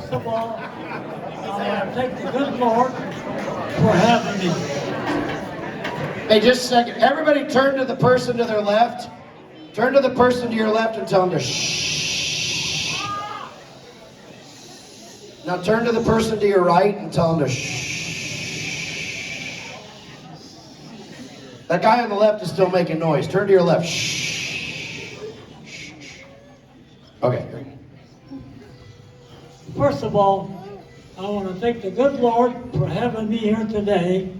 First of all, I want to thank the good Lord for having me. Hey, just a second. Everybody turn to the person to their left. Turn to the person to your left and tell them to shh. Now turn to the person to your right and tell them to shh. That guy on the left is still making noise. Turn to your left. Shh. Okay. First of all, I want to thank the good Lord for having me here today.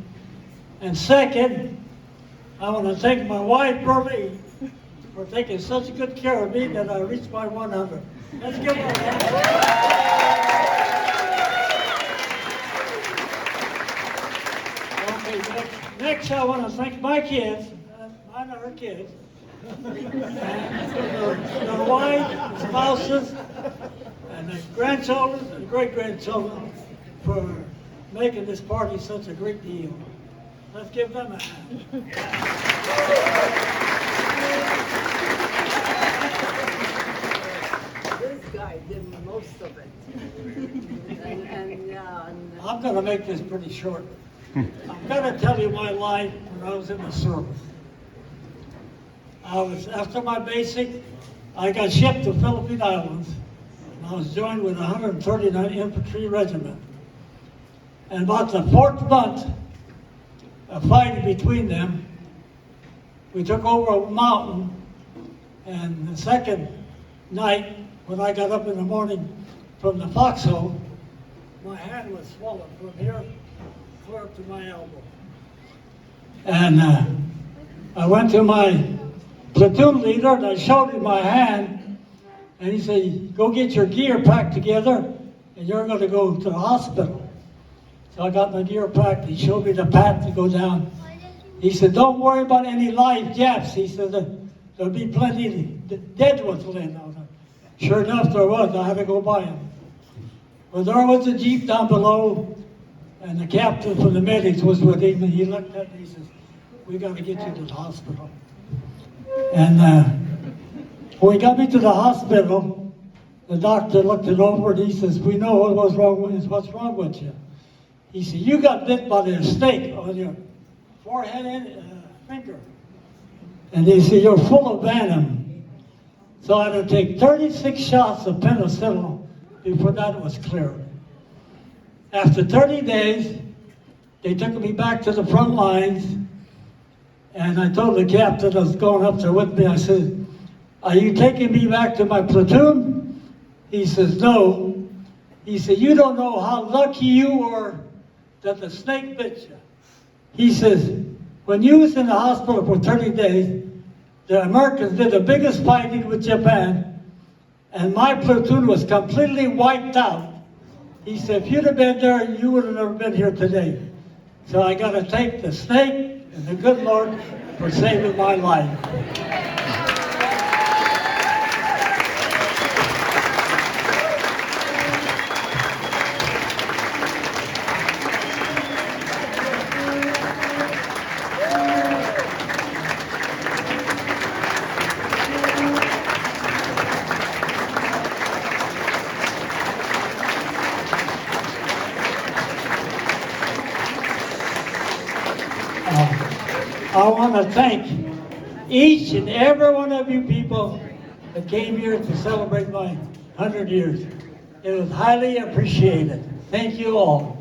And second, I want to thank my wife, Burley, for taking such good care of me that I reached my 100. Let's give her a hand. Okay, next I want to thank my kids. Mine are her kids. Their wives, spouses, and their grandchildren and great-grandchildren for making this party such a great deal. Let's give them a hand. This guy did most of it. I'm going to make this pretty short. I'm going to tell you my life when I was in the service. After my basic, I got shipped to Philippine Islands. And I was joined with 139th Infantry Regiment. And about the 4th month of fighting between them, we took over a mountain. And the second night, when I got up in the morning from the foxhole, my hand was swollen from here clear up to my elbow. And I went to my platoon leader and I showed him my hand, and he said, go get your gear packed together and you're going to go to the hospital. So I got my gear packed. He showed me the path to go down. He said, don't worry about any live Japs. He said, there'll be plenty dead ones laying out there. Sure enough, there was. I had to go by him. Well, there was a Jeep down below, and the captain from the medics was with him, and he looked at me and he says, we got to get you to the hospital. And when he got me to the hospital, the doctor looked it over and he says, we know what's wrong with you. He said, you got bit by a snake on your forehead and finger. And he said, you're full of venom. So I had to take 36 shots of penicillin before that was cleared. After 30 days, they took me back to the front lines, and I told the captain that was going up there with me, I said, are you taking me back to my platoon? He says, no. He said, you don't know how lucky you were that the snake bit you. He says, when you was in the hospital for 30 days, the Americans did the biggest fighting with Japan, and my platoon was completely wiped out. He said, if you'd have been there, you would have never been here today. So I got to thank the snake and the good Lord for saving my life. I want to thank each and every one of you people that came here to celebrate my 100 years. It was highly appreciated. Thank you all.